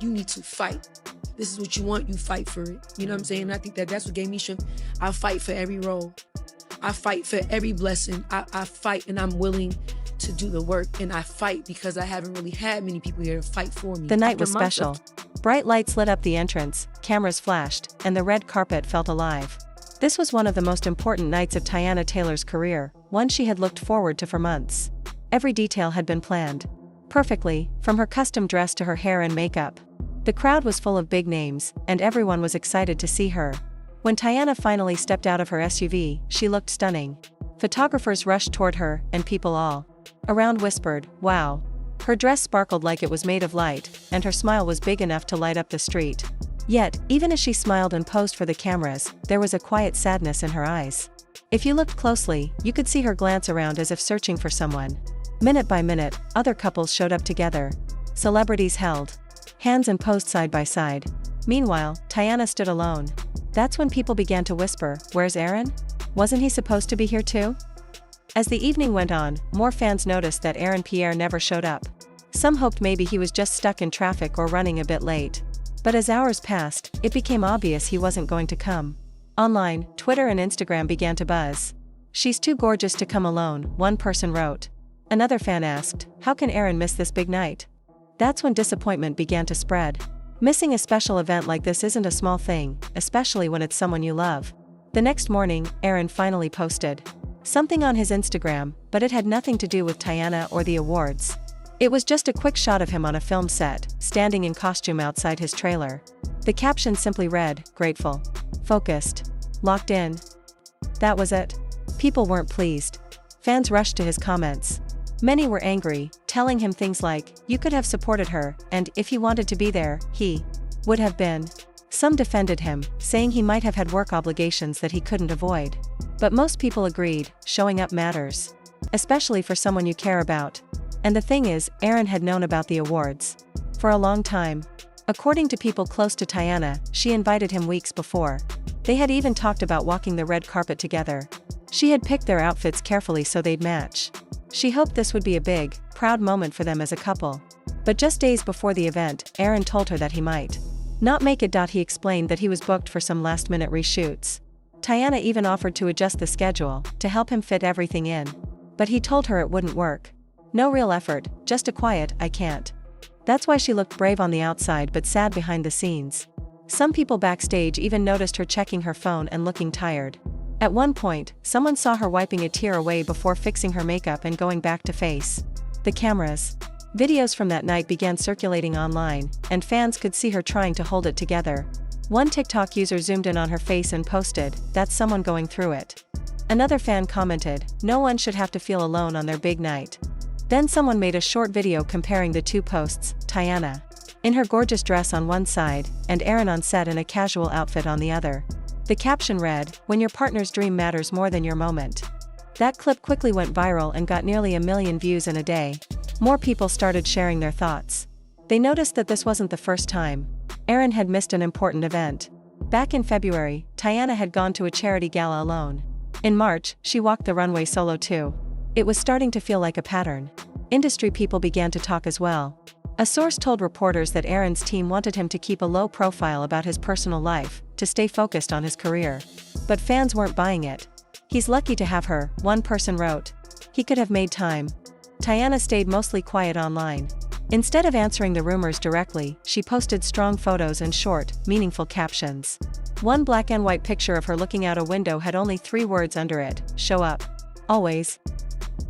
you need to fight. This is what you want, you fight for it. You know what I'm saying? And I think that's what gave me strength. I fight for every role. I fight for every blessing. I fight, and I'm willing to do the work, and I fight because I haven't really had many people here to fight for me. The night was special. Bright lights lit up the entrance, cameras flashed, and the red carpet felt alive. This was one of the most important nights of Teyana Taylor's career, one she had looked forward to for months. Every detail had been planned perfectly, from her custom dress to her hair and makeup. The crowd was full of big names, and everyone was excited to see her. When Teyana finally stepped out of her SUV, she looked stunning. Photographers rushed toward her, and people all around whispered, "Wow." Her dress sparkled like it was made of light, and her smile was big enough to light up the street. Yet, even as she smiled and posed for the cameras, there was a quiet sadness in her eyes. If you looked closely, you could see her glance around as if searching for someone. Minute by minute, other couples showed up together. Celebrities held hands and posed side by side. Meanwhile, Teyana stood alone. That's when people began to whisper, "Where's Aaron? Wasn't he supposed to be here too?" As the evening went on, more fans noticed that Aaron Pierre never showed up. Some hoped maybe he was just stuck in traffic or running a bit late. But as hours passed, it became obvious he wasn't going to come. Online, Twitter and Instagram began to buzz. "She's too gorgeous to come alone," one person wrote. Another fan asked, "How can Aaron miss this big night?" That's when disappointment began to spread. Missing a special event like this isn't a small thing, especially when it's someone you love. The next morning, Aaron finally posted something on his Instagram, but it had nothing to do with Teyana or the awards. It was just a quick shot of him on a film set, standing in costume outside his trailer. The caption simply read, "Grateful, focused, locked in." That was it. People weren't pleased. Fans rushed to his comments. Many were angry, telling him things like, "You could have supported her, and if he wanted to be there, he would have been." Some defended him, saying he might have had work obligations that he couldn't avoid. But most people agreed, showing up matters. Especially for someone you care about. And the thing is, Aaron had known about the awards for a long time. According to people close to Teyana, she invited him weeks before. They had even talked about walking the red carpet together. She had picked their outfits carefully so they'd match. She hoped this would be a big, proud moment for them as a couple. But just days before the event, Aaron told her that he might not make it. He explained that he was booked for some last-minute reshoots. Teyana even offered to adjust the schedule, to help him fit everything in. But he told her it wouldn't work. No real effort, just a quiet, "I can't." That's why she looked brave on the outside but sad behind the scenes. Some people backstage even noticed her checking her phone and looking tired. At one point, someone saw her wiping a tear away before fixing her makeup and going back to face the cameras. Videos from that night began circulating online, and fans could see her trying to hold it together. One TikTok user zoomed in on her face and posted, "That's someone going through it." Another fan commented, "No one should have to feel alone on their big night." Then someone made a short video comparing the two posts, Teyana in her gorgeous dress on one side, and Aaron on set in a casual outfit on the other. The caption read, "When your partner's dream matters more than your moment." That clip quickly went viral and got nearly 1 million views in a day. More people started sharing their thoughts. They noticed that this wasn't the first time Aaron had missed an important event. Back in February, Teyana had gone to a charity gala alone. In March, she walked the runway solo too. It was starting to feel like a pattern. Industry people began to talk as well. A source told reporters that Aaron's team wanted him to keep a low profile about his personal life, to stay focused on his career. But fans weren't buying it. "He's lucky to have her," one person wrote. "He could have made time." Teyana stayed mostly quiet online. Instead of answering the rumors directly, she posted strong photos and short, meaningful captions. One black and white picture of her looking out a window had only 3 words under it, "Show up. Always."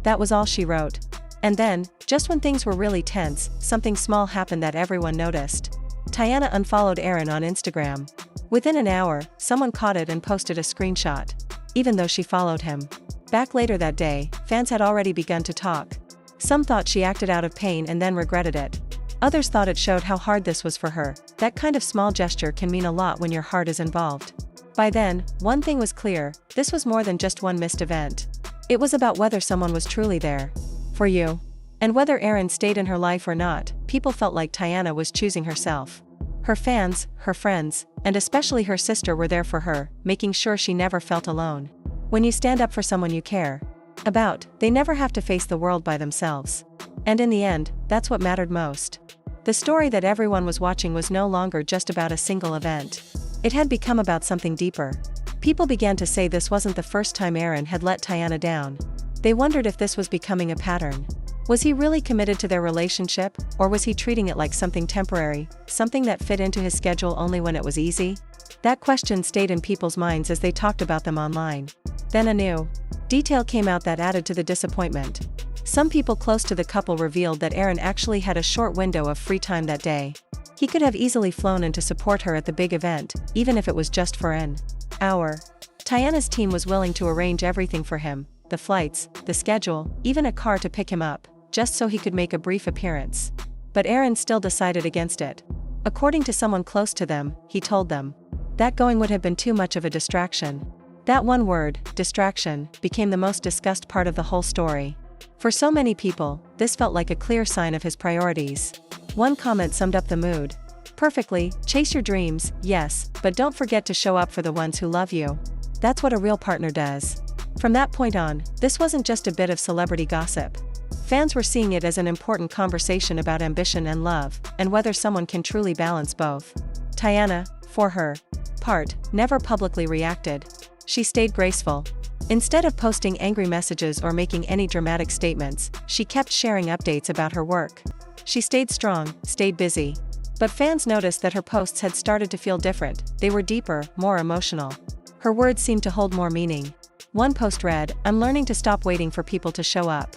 That was all she wrote. And then, just when things were really tense, something small happened that everyone noticed. Teyana unfollowed Aaron on Instagram. Within an hour, someone caught it and posted a screenshot. Even though she followed him. Back later that day, fans had already begun to talk. Some thought she acted out of pain and then regretted it. Others thought it showed how hard this was for her. That kind of small gesture can mean a lot when your heart is involved. By then, one thing was clear, this was more than just one missed event. It was about whether someone was truly there for you. And whether Aaron stayed in her life or not, people felt like Teyana was choosing herself. Her fans, her friends, and especially her sister were there for her, making sure she never felt alone. When you stand up for someone you care about, they never have to face the world by themselves. And in the end, that's what mattered most. The story that everyone was watching was no longer just about a single event. It had become about something deeper. People began to say this wasn't the first time Aaron had let Teyana down. They wondered if this was becoming a pattern. Was he really committed to their relationship, or was he treating it like something temporary, something that fit into his schedule only when it was easy? That question stayed in people's minds as they talked about them online. Then a new detail came out that added to the disappointment. Some people close to the couple revealed that Aaron actually had a short window of free time that day. He could have easily flown in to support her at the big event, even if it was just for an hour. Teyana's team was willing to arrange everything for him, the flights, the schedule, even a car to pick him up, just so he could make a brief appearance. But Aaron still decided against it. According to someone close to them, he told them that going would have been too much of a distraction. That one word, distraction, became the most discussed part of the whole story. For so many people, this felt like a clear sign of his priorities. One comment summed up the mood perfectly: chase your dreams, yes, but don't forget to show up for the ones who love you. That's what a real partner does. From that point on, this wasn't just a bit of celebrity gossip. Fans were seeing it as an important conversation about ambition and love, and whether someone can truly balance both. Teyana, for her part, never publicly reacted. She stayed graceful. Instead of posting angry messages or making any dramatic statements, she kept sharing updates about her work. She stayed strong, stayed busy. But fans noticed that her posts had started to feel different. They were deeper, more emotional. Her words seemed to hold more meaning. One post read, "I'm learning to stop waiting for people to show up."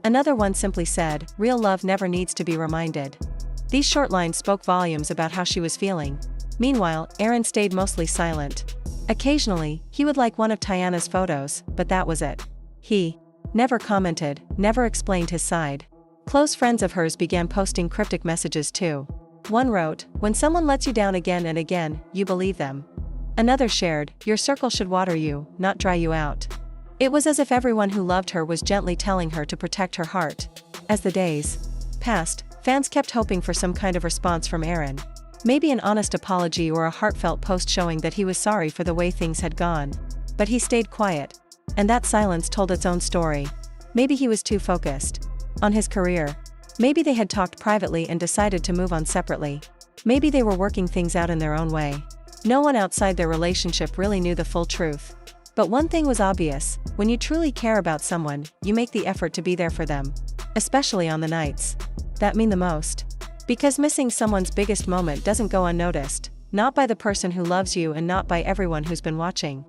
Another one simply said, "Real love never needs to be reminded." These short lines spoke volumes about how she was feeling. Meanwhile, Aaron stayed mostly silent. Occasionally, he would like one of Teyana's photos, but that was it. He never commented, never explained his side. Close friends of hers began posting cryptic messages too. One wrote, "When someone lets you down again and again, you believe them." Another shared, "Your circle should water you, not dry you out." It was as if everyone who loved her was gently telling her to protect her heart. As the days passed, fans kept hoping for some kind of response from Aaron. Maybe an honest apology or a heartfelt post showing that he was sorry for the way things had gone. But he stayed quiet. And that silence told its own story. Maybe he was too focused on his career. Maybe they had talked privately and decided to move on separately. Maybe they were working things out in their own way. No one outside their relationship really knew the full truth. But one thing was obvious: when you truly care about someone, you make the effort to be there for them. Especially on the nights that mean the most. Because missing someone's biggest moment doesn't go unnoticed, not by the person who loves you and not by everyone who's been watching.